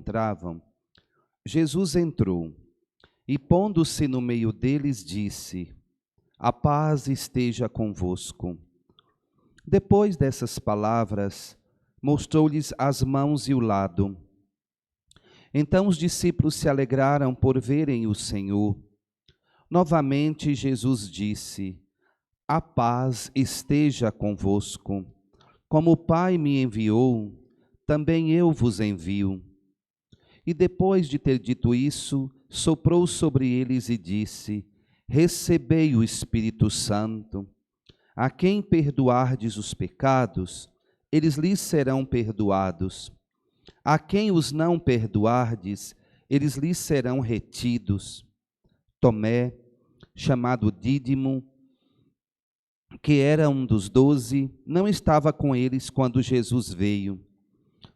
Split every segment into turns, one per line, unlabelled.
encontravam, Jesus entrou e, pondo-se no meio deles, disse: a paz esteja convosco. Depois dessas palavras, mostrou-lhes as mãos e o lado. Então os discípulos se alegraram por verem o Senhor. Novamente Jesus disse: a paz esteja convosco. Como o Pai me enviou, também eu vos envio. E depois de ter dito isso, soprou sobre eles e disse: recebei o Espírito Santo. A quem perdoardes os pecados, eles lhes serão perdoados. A quem os não perdoardes, eles lhes serão retidos. Tomé, chamado Dídimo, que era um dos 12, não estava com eles quando Jesus veio.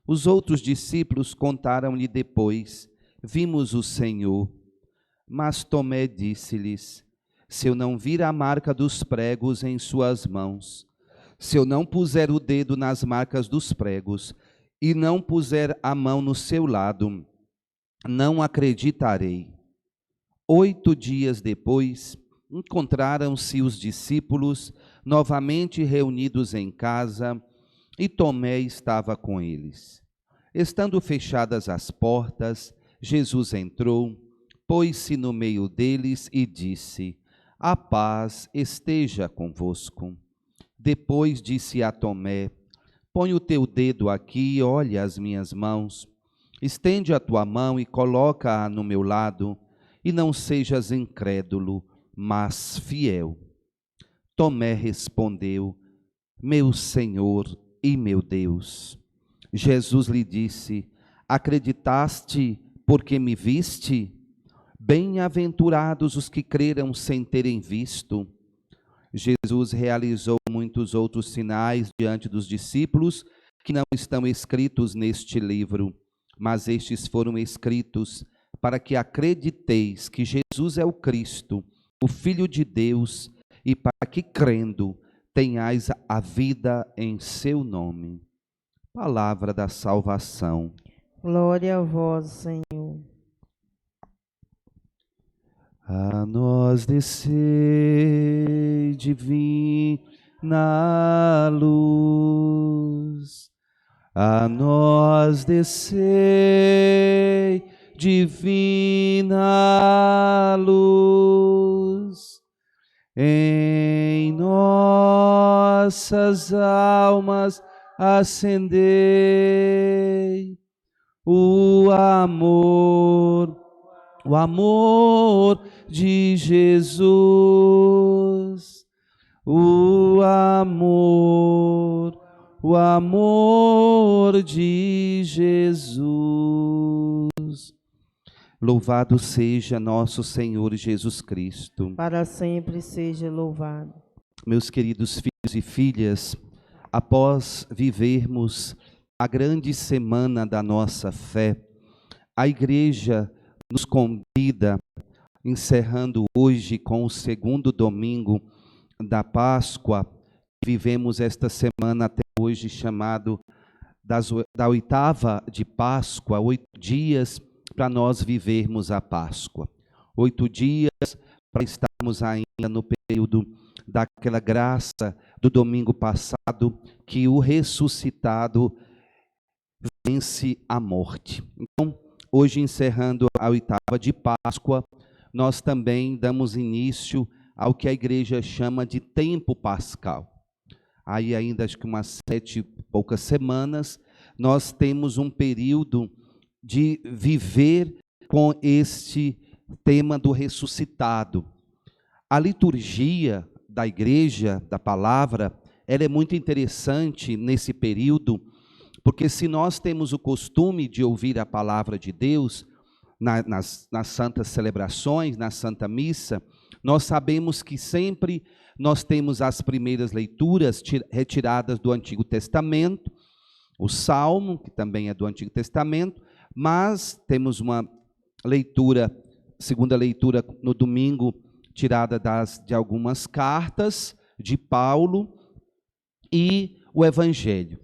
Os outros discípulos contaram-lhe depois: vimos o Senhor. Mas Tomé disse-lhes: se eu não vir a marca dos pregos em suas mãos, se eu não puser o dedo nas marcas dos pregos, e não puser a mão no seu lado, não acreditarei. 8 dias depois, encontraram-se os discípulos novamente reunidos em casa, e Tomé estava com eles. Estando fechadas as portas, Jesus entrou, pôs-se no meio deles e disse: a paz esteja convosco. Depois disse a Tomé: põe o teu dedo aqui e olha as minhas mãos. Estende a tua mão e coloca-a no meu lado, e não sejas incrédulo, mas fiel. Tomé respondeu: meu Senhor e meu Deus. Jesus lhe disse: acreditaste porque me viste? Bem-aventurados os que creram sem terem visto. Jesus realizou muitos outros sinais diante dos discípulos que não estão escritos neste livro, mas estes foram escritos para que acrediteis que Jesus é o Cristo, o Filho de Deus, e para que, crendo, tenhais a vida em seu nome. Palavra da salvação.
Glória a vós, Senhor.
A nós descei, divina luz. A nós descei, divina luz. Em nossas almas acendei o amor de Jesus, o amor de Jesus. Louvado seja nosso Senhor Jesus Cristo.
Para sempre seja louvado.
Meus queridos filhos e filhas, após vivermos a grande semana da nossa fé, a Igreja nos convida, encerrando hoje com o segundo domingo da Páscoa, vivemos esta semana até hoje chamado da oitava de Páscoa, 8 dias para nós vivermos a Páscoa. 8 dias para estarmos ainda no período daquela graça do domingo passado, que o ressuscitado vence a morte. Então, hoje, encerrando a oitava de Páscoa, nós também damos início ao que a igreja chama de tempo pascal. Aí ainda acho que umas 7 e poucas semanas, nós temos um período de viver com este tema do ressuscitado. A liturgia da igreja, da palavra, ela é muito interessante nesse período, porque se nós temos o costume de ouvir a palavra de Deus nas santas celebrações, na Santa Missa, nós sabemos que sempre nós temos as primeiras leituras retiradas do Antigo Testamento, o Salmo, que também é do Antigo Testamento, mas temos uma leitura, segunda leitura no domingo, tirada de algumas cartas de Paulo e o Evangelho.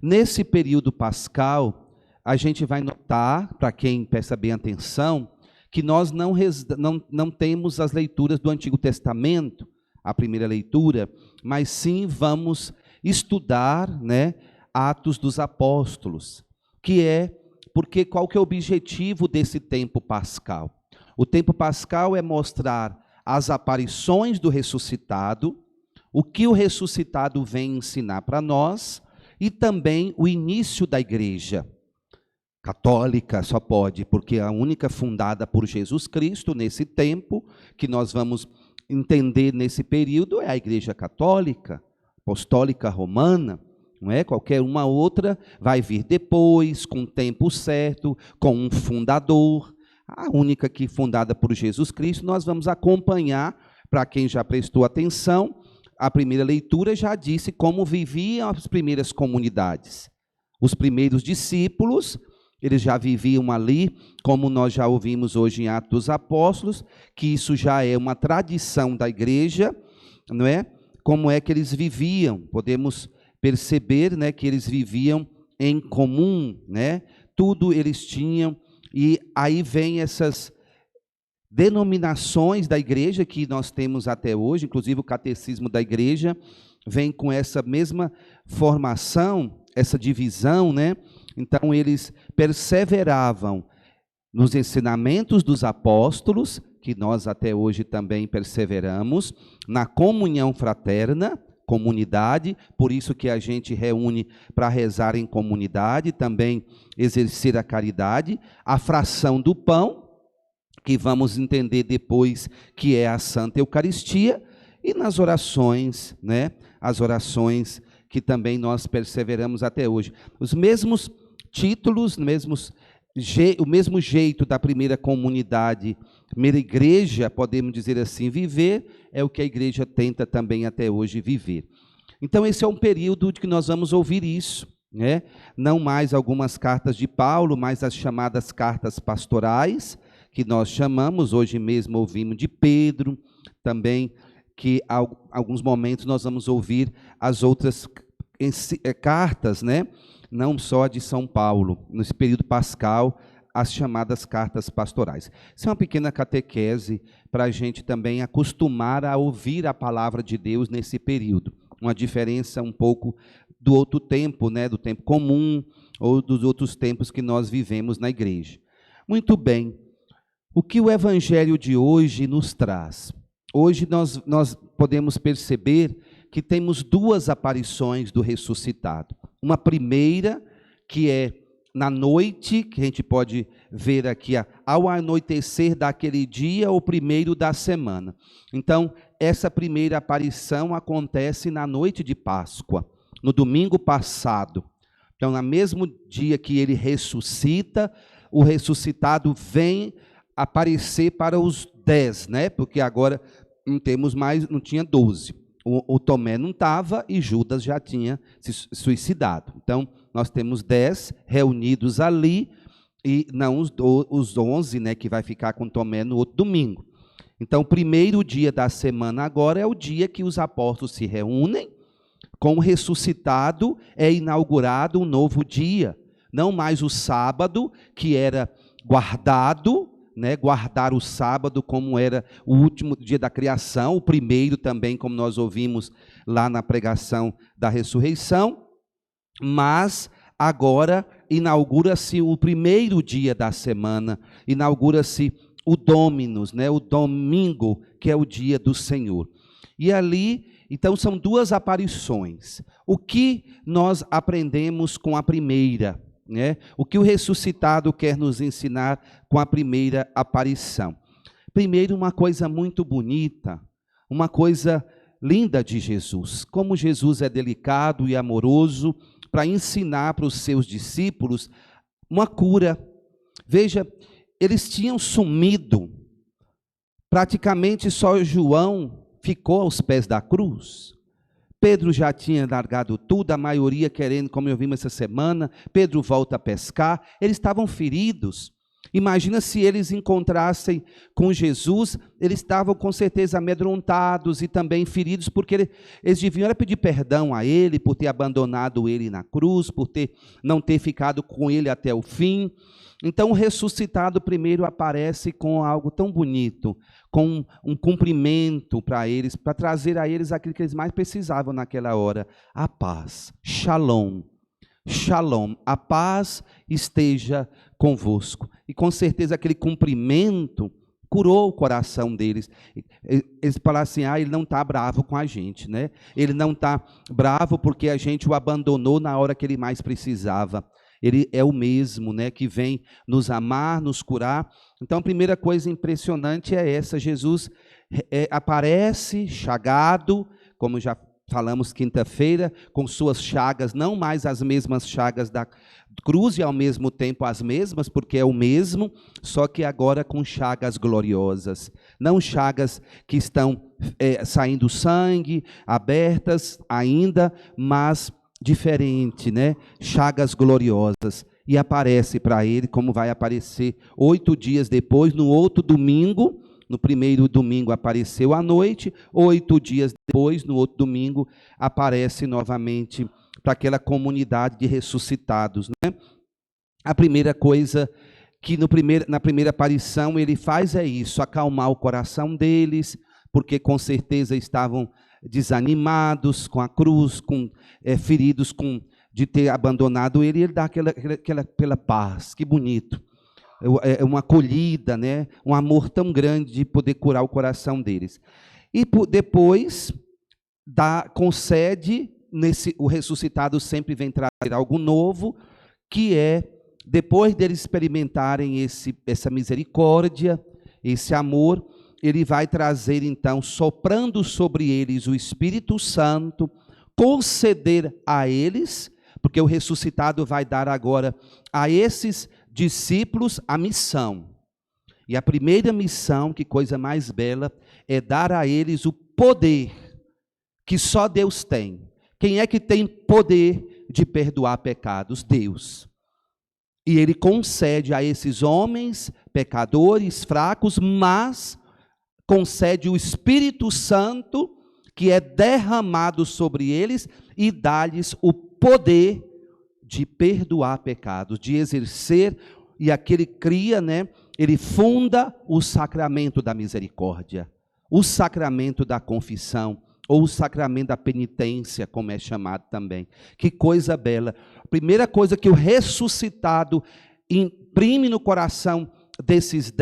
Nesse período pascal, a gente vai notar, para quem presta bem atenção, que nós não temos as leituras do Antigo Testamento, a primeira leitura, mas sim vamos estudar, né, Atos dos Apóstolos, porque qual que é o objetivo desse tempo pascal? O tempo pascal é mostrar as aparições do ressuscitado, o que o ressuscitado vem ensinar para nós, e também o início da igreja católica. Só pode, porque é a única fundada por Jesus Cristo nesse tempo, que nós vamos entender nesse período, é a igreja católica, apostólica romana. Não é? Qualquer uma outra vai vir depois, com o tempo certo, com um fundador. A única que fundada por Jesus Cristo, nós vamos acompanhar, para quem já prestou atenção, a primeira leitura já disse como viviam as primeiras comunidades. Os primeiros discípulos, eles já viviam ali, como nós já ouvimos hoje em Atos dos Apóstolos, que isso já é uma tradição da igreja, não é? Como é que eles viviam? Podemos perceber, né, que eles viviam em comum, né? Tudo eles tinham, e aí vem essas denominações da igreja que nós temos até hoje, inclusive o catecismo da igreja vem com essa mesma formação, essa divisão, né? Então eles perseveravam nos ensinamentos dos apóstolos, que nós até hoje também perseveramos, na comunhão fraterna, comunidade, por isso que a gente reúne para rezar em comunidade, também exercer a caridade, a fração do pão, que vamos entender depois que é a Santa Eucaristia, e nas orações, né? As orações que também nós perseveramos até hoje. Os mesmos títulos, o mesmo jeito da primeira comunidade, primeira igreja, podemos dizer assim, viver, é o que a igreja tenta também até hoje viver. Então esse é um período de que nós vamos ouvir isso, né? Não mais algumas cartas de Paulo, mas as chamadas cartas pastorais, que nós chamamos, hoje mesmo ouvimos de Pedro, também que alguns momentos nós vamos ouvir as outras cartas, né? Não só de São Paulo, nesse período pascal, as chamadas cartas pastorais. Isso é uma pequena catequese para a gente também acostumar a ouvir a palavra de Deus nesse período. Uma diferença um pouco do outro tempo, né? Do tempo comum ou dos outros tempos que nós vivemos na igreja. Muito bem. O que o Evangelho de hoje nos traz? Hoje nós podemos perceber que temos duas aparições do ressuscitado. Uma primeira, que é na noite, que a gente pode ver aqui, ao anoitecer daquele dia, o primeiro da semana. Então, essa primeira aparição acontece na noite de Páscoa, no domingo passado. Então, no mesmo dia que ele ressuscita, o ressuscitado vem aparecer para os 10, né? Porque agora não temos mais, não tinha 12. O Tomé não estava e Judas já tinha se suicidado. Então, nós temos 10 reunidos ali, e não os 11, né, que vai ficar com Tomé no outro domingo. Então, o primeiro dia da semana agora é o dia que os apóstolos se reúnem, com o ressuscitado é inaugurado um novo dia, não mais o sábado, que era guardado, né, guardar o sábado como era o último dia da criação, o primeiro também, como nós ouvimos lá na pregação da ressurreição, mas agora inaugura-se o primeiro dia da semana, inaugura-se o Dominus, né, o domingo, que é o dia do Senhor. E ali, então, são duas aparições. O que nós aprendemos com a primeira? Né? O que o ressuscitado quer nos ensinar com a primeira aparição? Primeiro, uma coisa muito bonita, uma coisa linda de Jesus. Como Jesus é delicado e amoroso para ensinar para os seus discípulos uma cura. Veja, eles tinham sumido, praticamente só João ficou aos pés da cruz. Pedro já tinha largado tudo, a maioria querendo, como eu vimos essa semana, Pedro volta a pescar, eles estavam feridos. Imagina se eles encontrassem com Jesus, eles estavam com certeza amedrontados e também feridos, porque eles deviam pedir perdão a ele por ter abandonado ele na cruz, por não ter ficado com ele até o fim. Então o ressuscitado primeiro aparece com algo tão bonito, com um cumprimento para eles, para trazer a eles aquilo que eles mais precisavam naquela hora, a paz, shalom. Shalom, a paz esteja convosco. E com certeza aquele cumprimento curou o coração deles. Eles falaram assim, ele não está bravo com a gente, né? Ele não está bravo porque a gente o abandonou na hora que ele mais precisava. Ele é o mesmo, né, que vem nos amar, nos curar. Então a primeira coisa impressionante é essa, Jesus aparece chagado, como já falamos quinta-feira, com suas chagas, não mais as mesmas chagas da cruz e ao mesmo tempo as mesmas, porque é o mesmo, só que agora com chagas gloriosas. Não chagas que estão saindo sangue, abertas ainda, mas diferente, né? Chagas gloriosas. E aparece para ele, como vai aparecer 8 dias depois, no outro domingo. No primeiro domingo apareceu à noite, 8 dias depois, no outro domingo, aparece novamente para aquela comunidade de ressuscitados, né? A primeira coisa que na primeira aparição ele faz é isso, acalmar o coração deles, porque com certeza estavam desanimados com a cruz, feridos de ter abandonado ele, e ele dá aquela paz, que bonito. É uma acolhida, né? Um amor tão grande de poder curar o coração deles. E depois concede, o ressuscitado sempre vem trazer algo novo, que é, depois deles experimentarem essa misericórdia, esse amor, ele vai trazer então, soprando sobre eles o Espírito Santo, conceder a eles, porque o ressuscitado vai dar agora a esses discípulos a missão. E a primeira missão, que coisa mais bela, é dar a eles o poder que só Deus tem. Quem é que tem poder de perdoar pecados? Deus. E ele concede a esses homens, pecadores, fracos, mas concede o Espírito Santo, que é derramado sobre eles, e dá-lhes o poder de perdoar pecados, de exercer, e aquele cria, né? Ele funda o sacramento da misericórdia, o sacramento da confissão, ou o sacramento da penitência, como é chamado também. Que coisa bela. A primeira coisa que o ressuscitado imprime no coração desses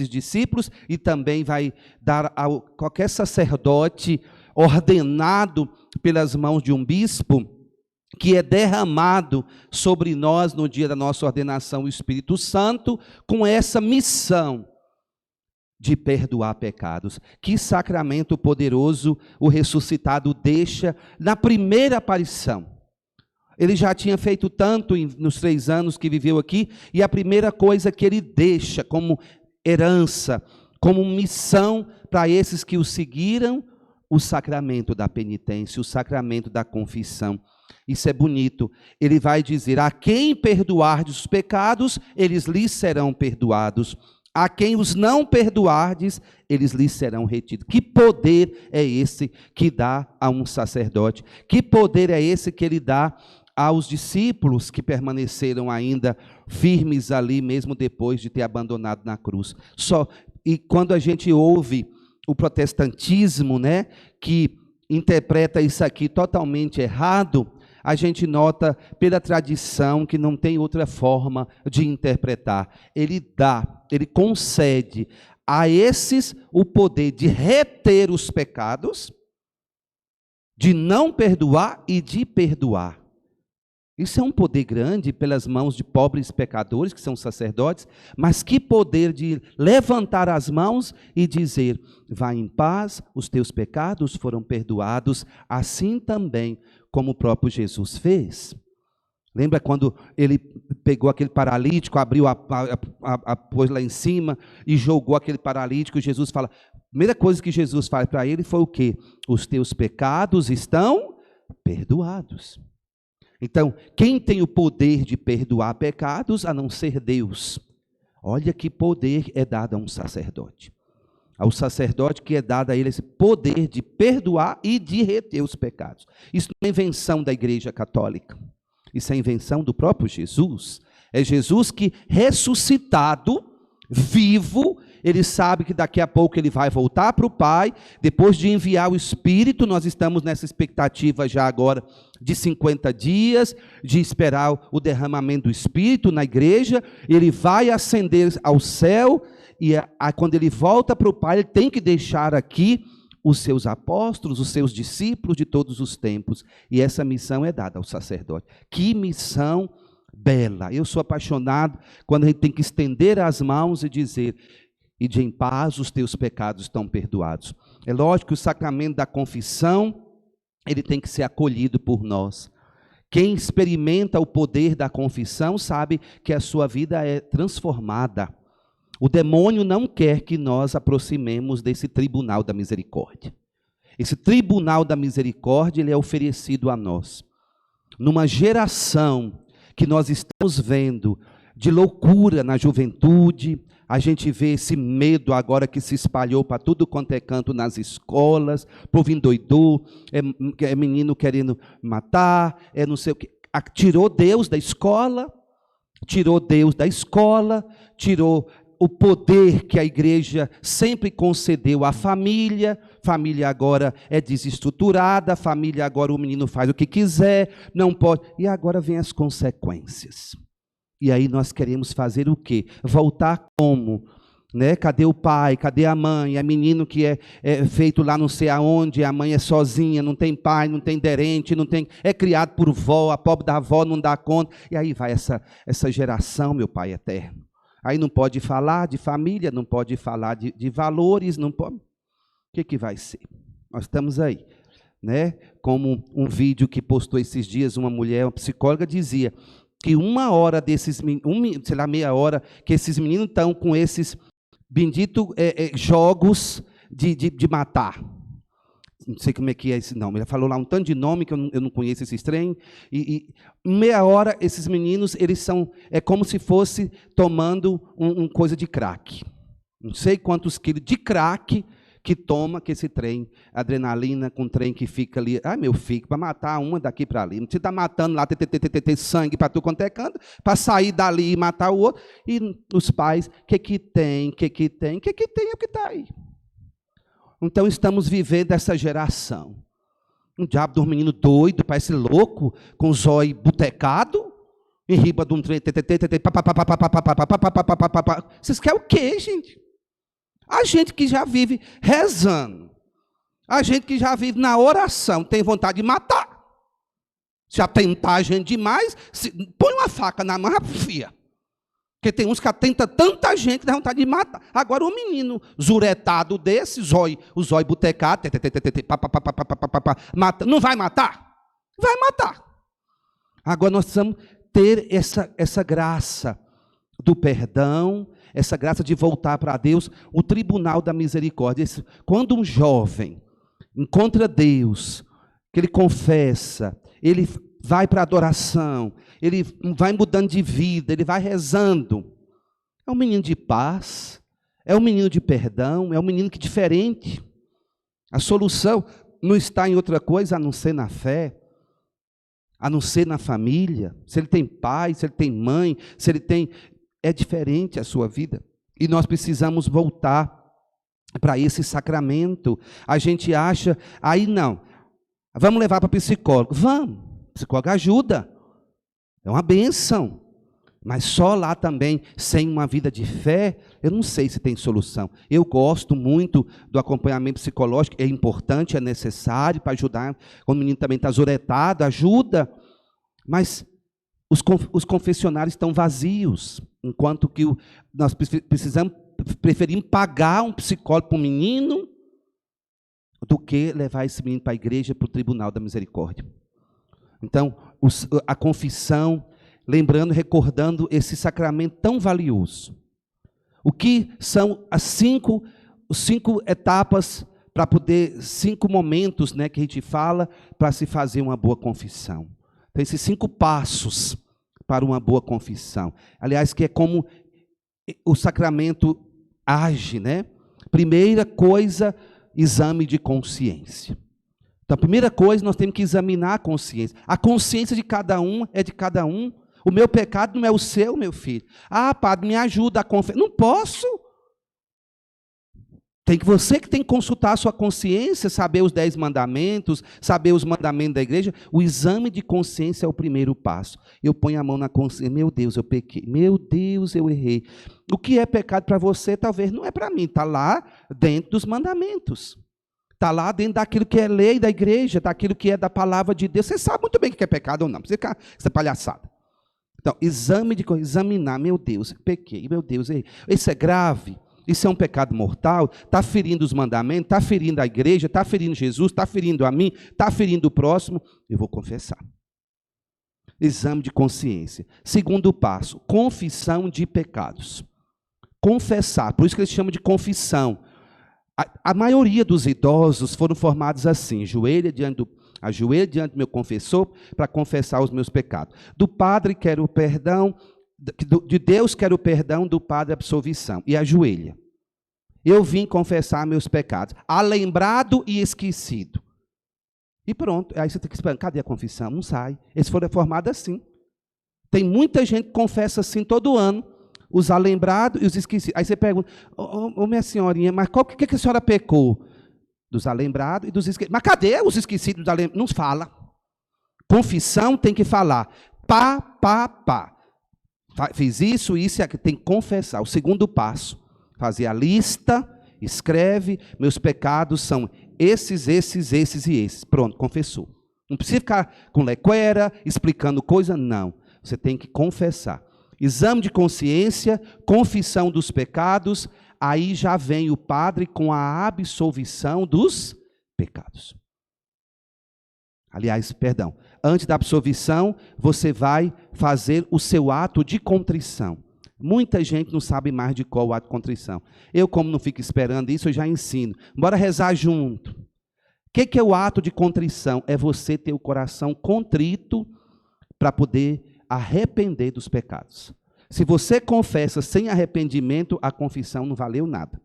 discípulos, e também vai dar a qualquer sacerdote ordenado pelas mãos de um bispo, que é derramado sobre nós no dia da nossa ordenação o Espírito Santo, com essa missão de perdoar pecados. Que sacramento poderoso o ressuscitado deixa na primeira aparição. Ele já tinha feito tanto nos 3 anos que viveu aqui, e a primeira coisa que ele deixa como herança, como missão para esses que o seguiram, o sacramento da penitência, o sacramento da confissão. Isso é bonito. Ele vai dizer: a quem perdoardes os pecados, eles lhes serão perdoados. A quem os não perdoardes, eles lhes serão retidos. Que poder é esse que dá a um sacerdote? Que poder é esse que ele dá aos discípulos que permaneceram ainda firmes ali, mesmo depois de ter abandonado na cruz? E quando a gente ouve o protestantismo, né, que interpreta isso aqui totalmente errado, a gente nota pela tradição que não tem outra forma de interpretar. Ele concede a esses o poder de reter os pecados, de não perdoar e de perdoar. Isso é um poder grande pelas mãos de pobres pecadores, que são sacerdotes, mas que poder de levantar as mãos e dizer: vai em paz, os teus pecados foram perdoados, assim também como o próprio Jesus fez. Lembra quando ele pegou aquele paralítico, abriu pôs lá em cima e jogou aquele paralítico? Jesus fala, a primeira coisa que Jesus faz para ele foi o quê? Os teus pecados estão perdoados. Então, quem tem o poder de perdoar pecados, a não ser Deus? Olha que poder é dado a um sacerdote. Ao sacerdote que é dado a ele esse poder de perdoar e de reter os pecados. Isso não é invenção da Igreja Católica. Isso é invenção do próprio Jesus. É Jesus que, ressuscitado, vivo, ele sabe que daqui a pouco ele vai voltar para o Pai, depois de enviar o Espírito. Nós estamos nessa expectativa já agora de 50 dias, de esperar o derramamento do Espírito na igreja. Ele vai ascender ao céu, e quando ele volta para o Pai, ele tem que deixar aqui os seus apóstolos, os seus discípulos de todos os tempos, e essa missão é dada ao sacerdote. Que missão bela! Eu sou apaixonado quando a gente tem que estender as mãos e dizer: ide em paz, os teus pecados estão perdoados. É lógico que o sacramento da confissão, ele tem que ser acolhido por nós. Quem experimenta o poder da confissão sabe que a sua vida é transformada. O demônio não quer que nós aproximemos desse tribunal da misericórdia. Esse tribunal da misericórdia, ele é oferecido a nós. Numa geração que nós estamos vendo de loucura na juventude, a gente vê esse medo agora que se espalhou para tudo quanto é canto nas escolas, povo endoidou, é menino querendo matar, é não sei o que. Tirou Deus da escola, tirou o poder que a igreja sempre concedeu à família. Família agora é desestruturada, família agora o menino faz o que quiser, não pode. E agora vem as consequências. E aí nós queremos fazer o quê? Voltar como? Né? Cadê o pai? Cadê a mãe? É menino que é feito lá não sei aonde, a mãe é sozinha, não tem pai, não tem derente, é criado por vó, a pobre da avó não dá conta. E aí vai essa geração, meu Pai eterno. Aí não pode falar de família, não pode falar de valores, não pode. O que vai ser? Nós estamos aí, né? Como um vídeo que postou esses dias, uma mulher, uma psicóloga, dizia que uma hora desses, meia hora, que esses meninos estão com esses benditos jogos de matar. Não sei como é que é esse nome. Ela falou lá um tanto de nome que eu não conheço esses trem. E meia hora, esses meninos, eles são, é como se fosse tomando coisa de crack. Não sei quantos quilos de crack que toma que esse trem, adrenalina com trem que fica ali. Ai, meu filho, para matar uma daqui para ali. Não se está matando lá, ter sangue para tu quanto é canto, para sair dali e matar o outro. E os pais, o que tem? O que tem? O que tem é o que está aí. Então estamos vivendo essa geração. Um diabo de um menino doido, parece louco, com os olhos botecados, em riba de um trem. Vocês querem o quê, gente? A gente que já vive rezando, a gente que já vive na oração, tem vontade de matar. Se atentar a gente demais, põe uma faca na mão, fia. Porque tem uns que atentam tanta gente que dá vontade de matar. Agora, um menino zuretado desse, os olhos botecados, não vai matar? Vai matar. Agora, nós precisamos ter essa graça do perdão, essa graça de voltar para Deus, o tribunal da misericórdia. Quando um jovem encontra Deus, que ele confessa, ele vai para a adoração, ele vai mudando de vida, ele vai rezando, é um menino de paz, é um menino de perdão, é um menino que é diferente. A solução não está em outra coisa a não ser na fé, a não ser na família. Se ele tem pai, se ele tem mãe, se ele tem... É diferente a sua vida. E nós precisamos voltar para esse sacramento. A gente acha, aí não, vamos levar para psicólogo. Vamos, psicólogo ajuda. É uma bênção. Mas só lá também, sem uma vida de fé, eu não sei se tem solução. Eu gosto muito do acompanhamento psicológico, é importante, é necessário para ajudar. Quando o menino também está zuretado, ajuda. Mas os confessionários estão vazios, enquanto que nós preferimos pagar um psicólogo para um menino do que levar esse menino para a igreja, para o tribunal da misericórdia. Então, a confissão, lembrando, recordando esse sacramento tão valioso. O que são as cinco etapas para poder, 5 momentos, né, que a gente fala para se fazer uma boa confissão. Então, esses 5 passos para uma boa confissão. Aliás, que é como o sacramento age, né? Primeira coisa, exame de consciência. Então, a primeira coisa, nós temos que examinar a consciência. A consciência de cada um é de cada um. O meu pecado não é o seu, meu filho. Ah, padre, me ajuda a confessar. Não posso. Você que tem que consultar a sua consciência, saber os 10 mandamentos, saber os mandamentos da igreja. O exame de consciência é o primeiro passo. Eu ponho a mão na consciência. Meu Deus, eu pequei. Meu Deus, eu errei. O que é pecado para você, talvez não é para mim. Está lá dentro dos mandamentos. Está lá dentro daquilo que é lei da igreja, daquilo que é da palavra de Deus. Você sabe muito bem o que é pecado ou não. Não precisa ficar essa palhaçada. Então, examinar. Meu Deus, pequei. Meu Deus, errei. Isso é grave. Isso é um pecado mortal, está ferindo os mandamentos, está ferindo a igreja, está ferindo Jesus, está ferindo a mim, está ferindo o próximo. Eu vou confessar. Exame de consciência. Segundo passo, confissão de pecados. Confessar, por isso que eles chamam de confissão. A maioria dos idosos foram formados assim, ajoelha diante do meu confessor para confessar os meus pecados. Do padre quero o perdão, de Deus quero o perdão, do Padre a absolvição. E ajoelha. Eu vim confessar meus pecados. Alembrado e esquecido. E pronto. Aí você tem que esperar. Cadê a confissão? Não sai. Eles foram formados assim. Tem muita gente que confessa assim todo ano. Os alembrados e os esquecidos. Aí você pergunta, minha senhorinha, mas o que a senhora pecou? Dos alembrados e dos esquecidos. Mas cadê os esquecidos dos alembrados? Não fala. Confissão tem que falar. Pá. Fiz isso, tem que confessar. O segundo passo, fazer a lista, escreve, meus pecados são esses e esses. Pronto, confessou. Não precisa ficar com lequera, explicando coisa, não. Você tem que confessar. Exame de consciência, confissão dos pecados, aí já vem o padre com a absolvição dos pecados. Aliás, perdão, antes da absolvição, você vai fazer o seu ato de contrição. Muita gente não sabe mais de qual o ato de contrição. Eu, como não fico esperando isso, eu já ensino. Bora rezar junto. O que é o ato de contrição? É você ter o coração contrito para poder arrepender dos pecados. Se você confessa sem arrependimento, a confissão não valeu nada.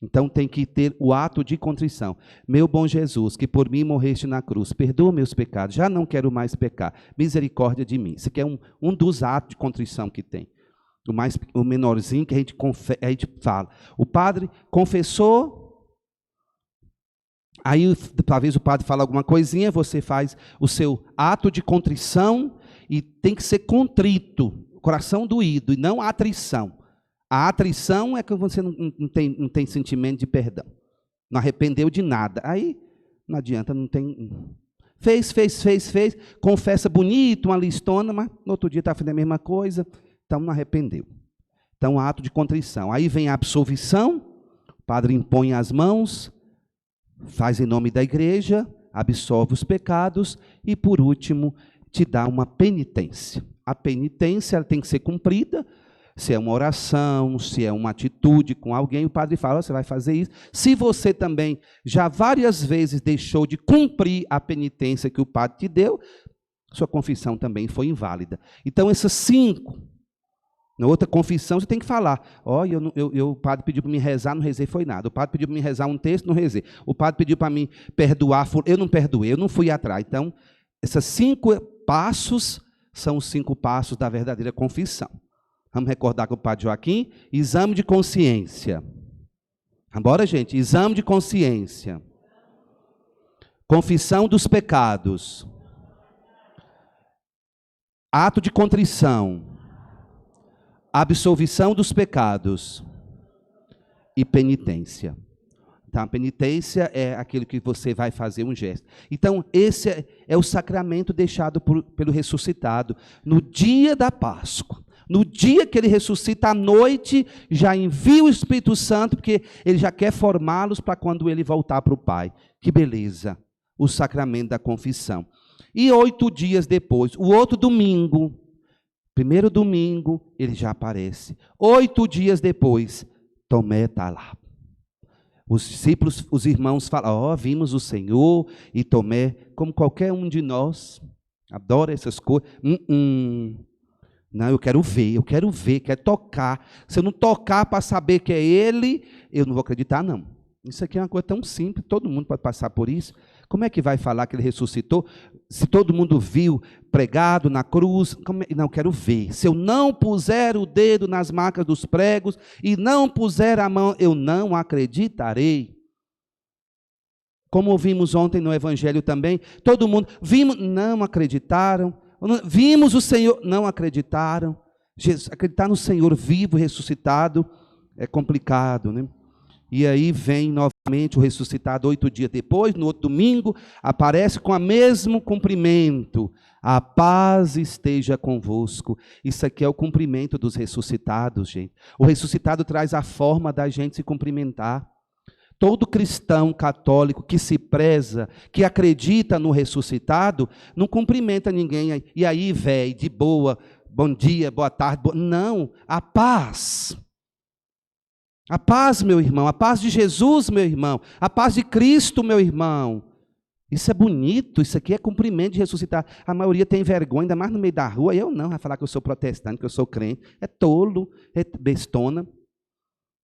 Então tem que ter o ato de contrição. Meu bom Jesus, que por mim morreste na cruz, perdoa meus pecados, já não quero mais pecar, misericórdia de mim. Isso aqui é um dos atos de contrição que tem. O menorzinho que a gente fala. O padre confessou, aí talvez o padre fale alguma coisinha, você faz o seu ato de contrição e tem que ser contrito, coração doído, e não atrição. A atrição é que você não tem sentimento de perdão. Não arrependeu de nada. Aí não adianta, não tem. Fez. Confessa bonito, uma listona, mas no outro dia está fazendo a mesma coisa. Então não arrependeu. Então, ato de contrição. Aí vem a absolvição. O padre impõe as mãos, faz em nome da igreja, absolve os pecados e, por último, te dá uma penitência. A penitência ela tem que ser cumprida. Se é uma oração, se é uma atitude com alguém, o padre fala, você vai fazer isso. Se você também já várias vezes deixou de cumprir a penitência que o padre te deu, sua confissão também foi inválida. Então, essas 5, na outra confissão, você tem que falar, o padre pediu para me rezar, não rezei, foi nada. O padre pediu para me rezar um texto, não rezei. O padre pediu para me perdoar, eu não perdoei, eu não fui atrás. Então, esses 5 passos são os 5 passos da verdadeira confissão. Vamos recordar com o padre Joaquim, exame de consciência. Agora, gente, exame de consciência. Confissão dos pecados. Ato de contrição. Absolvição dos pecados. E penitência. Então, a penitência é aquilo que você vai fazer um gesto. Então, esse é o sacramento deixado pelo ressuscitado no dia da Páscoa. No dia que ele ressuscita, à noite, já envia o Espírito Santo, porque ele já quer formá-los para quando ele voltar para o Pai. Que beleza! O sacramento da confissão. E 8 dias depois, o outro domingo, primeiro domingo, ele já aparece. 8 dias depois, Tomé está lá. Os discípulos, os irmãos falam, vimos o Senhor, e Tomé, como qualquer um de nós, adora essas coisas. Não, eu quero ver, quero tocar. Se eu não tocar para saber que é Ele, eu não vou acreditar, não. Isso aqui é uma coisa tão simples, todo mundo pode passar por isso. Como é que vai falar que Ele ressuscitou? Se todo mundo viu pregado na cruz, não, eu quero ver. Se eu não puser o dedo nas marcas dos pregos e não puser a mão, eu não acreditarei. Como ouvimos ontem no Evangelho também, todo mundo, vimos, não acreditaram. Vimos o Senhor, não acreditaram. Acreditar no Senhor vivo, ressuscitado, é complicado, né? E aí vem novamente o ressuscitado 8 dias depois, no outro domingo, aparece com o mesmo cumprimento. A paz esteja convosco. Isso aqui é o cumprimento dos ressuscitados, gente. O ressuscitado traz a forma da gente se cumprimentar. Todo cristão católico que se preza, que acredita no ressuscitado, não cumprimenta ninguém. E aí, velho, de boa, bom dia, boa tarde. Não, a paz. A paz, meu irmão, a paz de Jesus, meu irmão, a paz de Cristo, meu irmão. Isso é bonito, isso aqui é cumprimento de ressuscitar. A maioria tem vergonha, ainda mais no meio da rua. Eu não, vai falar que eu sou protestante, que eu sou crente. É tolo, é bestona.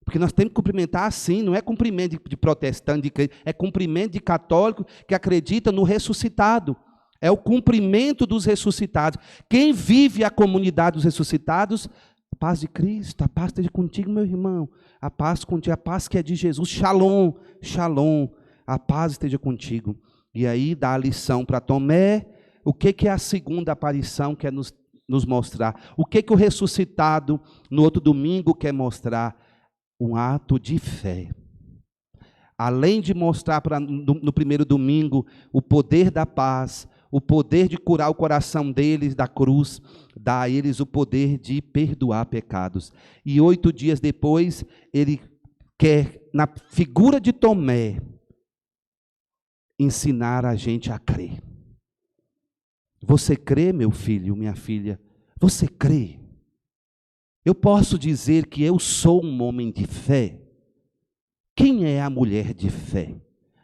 Porque nós temos que cumprimentar assim, não é cumprimento de protestante, de crente, é cumprimento de católico que acredita no ressuscitado. É o cumprimento dos ressuscitados. Quem vive a comunidade dos ressuscitados, a paz de Cristo, a paz esteja contigo, meu irmão. A paz contigo, a paz que é de Jesus. Shalom, shalom, a paz esteja contigo. E aí dá a lição para Tomé. O que é a segunda aparição quer nos mostrar? O que o ressuscitado no outro domingo quer mostrar? Um ato de fé. Além de mostrar no primeiro domingo o poder da paz, o poder de curar o coração deles da cruz, dá a eles o poder de perdoar pecados. E 8 dias depois, ele quer, na figura de Tomé, ensinar a gente a crer. Você crê, meu filho, minha filha? Você crê? Eu posso dizer que eu sou um homem de fé? Quem é a mulher de fé?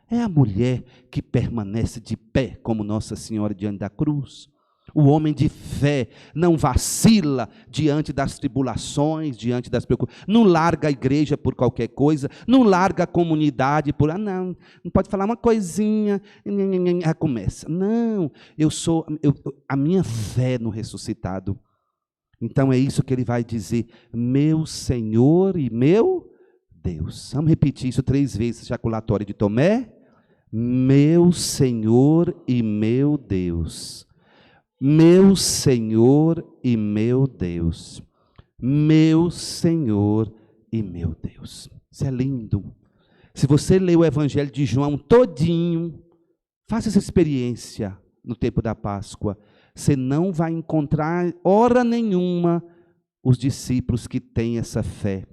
É a mulher que permanece de pé, como Nossa Senhora diante da cruz. O homem de fé não vacila diante das tribulações, diante das preocupações. Não larga a igreja por qualquer coisa, não larga a comunidade por, não pode falar uma coisinha, começa. Não, a minha fé no ressuscitado. Então é isso que ele vai dizer, meu Senhor e meu Deus. Vamos repetir isso 3 vezes, ejaculatório de Tomé. Meu Senhor e meu Deus. Meu Senhor e meu Deus. Meu Senhor e meu Deus. Isso é lindo. Se você ler o Evangelho de João todinho, faça essa experiência no tempo da Páscoa. Você não vai encontrar, hora nenhuma, os discípulos que têm essa fé.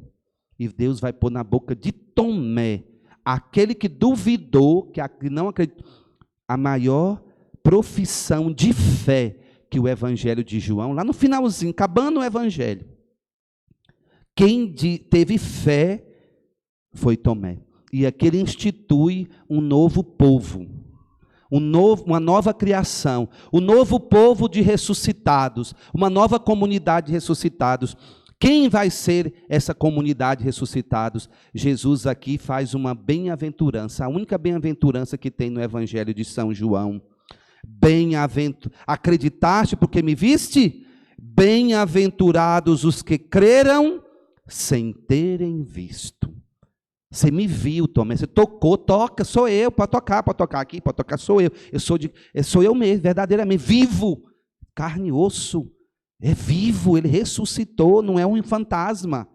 E Deus vai pôr na boca de Tomé, aquele que duvidou, que não acreditou, a maior profissão de fé que o Evangelho de João, lá no finalzinho, acabando o Evangelho. Quem teve fé foi Tomé. E aqui ele institui um novo povo. Uma nova criação, um novo povo de ressuscitados, uma nova comunidade de ressuscitados. Quem vai ser essa comunidade de ressuscitados? Jesus aqui faz uma bem-aventurança, a única bem-aventurança que tem no Evangelho de São João. Acreditaste porque me viste? Bem-aventurados os que creram sem terem visto. Você me viu, Tomé, você tocou, toca, sou eu, pode tocar aqui, pode tocar, sou eu. Sou eu mesmo, verdadeiramente, vivo, carne e osso. É vivo, ele ressuscitou, não é um fantasma.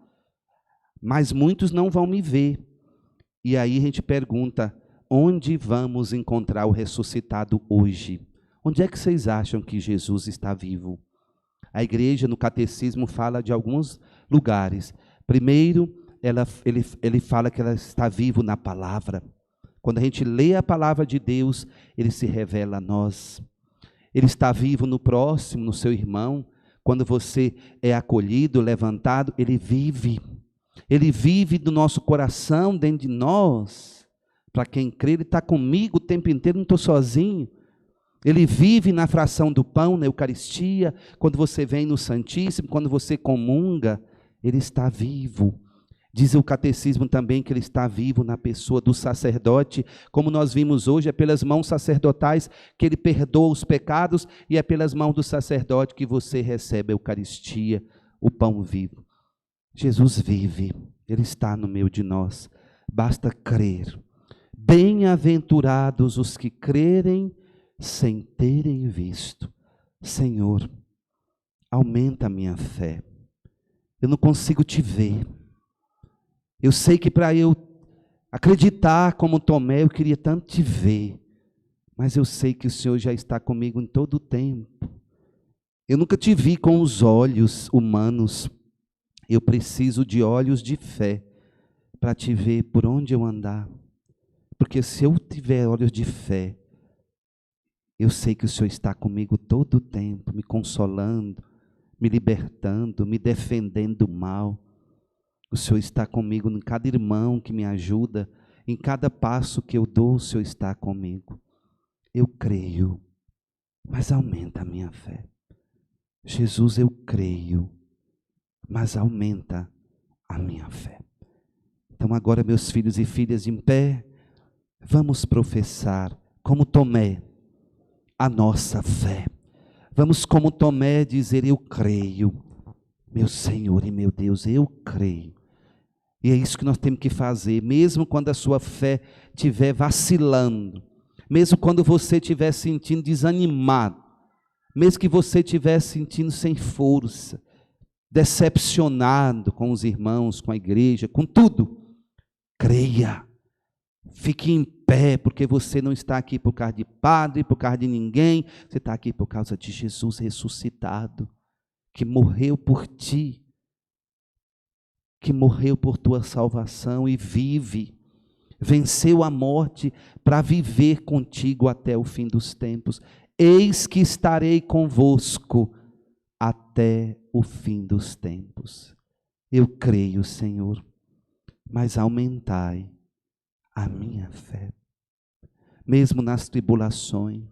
Mas muitos não vão me ver. E aí a gente pergunta, onde vamos encontrar o ressuscitado hoje? Onde é que vocês acham que Jesus está vivo? A igreja, no catecismo, fala de alguns lugares. Primeiro, ele fala que ela está vivo na palavra. Quando a gente lê a palavra de Deus, ele se revela a nós. Ele está vivo no próximo, no seu irmão. Quando você é acolhido, levantado, ele vive. Ele vive do nosso coração, dentro de nós. Para quem crê, ele está comigo o tempo inteiro, não estou sozinho. Ele vive na fração do pão, na Eucaristia, quando você vem no Santíssimo, quando você comunga, ele está vivo. Diz o catecismo também que ele está vivo na pessoa do sacerdote, como nós vimos hoje, é pelas mãos sacerdotais que ele perdoa os pecados e é pelas mãos do sacerdote que você recebe a Eucaristia, o pão vivo. Jesus vive, ele está no meio de nós, basta crer. Bem-aventurados os que crerem sem terem visto. Senhor, aumenta a minha fé. Eu não consigo te ver. Eu sei que para eu acreditar como Tomé, eu queria tanto te ver. Mas eu sei que o Senhor já está comigo em todo o tempo. Eu nunca te vi com os olhos humanos. Eu preciso de olhos de fé para te ver por onde eu andar. Porque se eu tiver olhos de fé, eu sei que o Senhor está comigo todo o tempo, me consolando, me libertando, me defendendo do mal. O Senhor está comigo em cada irmão que me ajuda, em cada passo que eu dou, o Senhor está comigo. Eu creio, mas aumenta a minha fé. Jesus, eu creio, mas aumenta a minha fé. Então agora, meus filhos e filhas em pé, vamos professar como Tomé a nossa fé. Vamos como Tomé dizer, eu creio, meu Senhor e meu Deus, eu creio. E é isso que nós temos que fazer, mesmo quando a sua fé estiver vacilando, mesmo quando você estiver sentindo desanimado, mesmo que você estiver sentindo sem força, decepcionado com os irmãos, com a igreja, com tudo, creia, fique em pé, porque você não está aqui por causa de padre, por causa de ninguém, você está aqui por causa de Jesus ressuscitado, que morreu por ti, que morreu por tua salvação e vive, venceu a morte para viver contigo até o fim dos tempos. Eis que estarei convosco até o fim dos tempos. Eu creio, Senhor, mas aumentai a minha fé. Mesmo nas tribulações,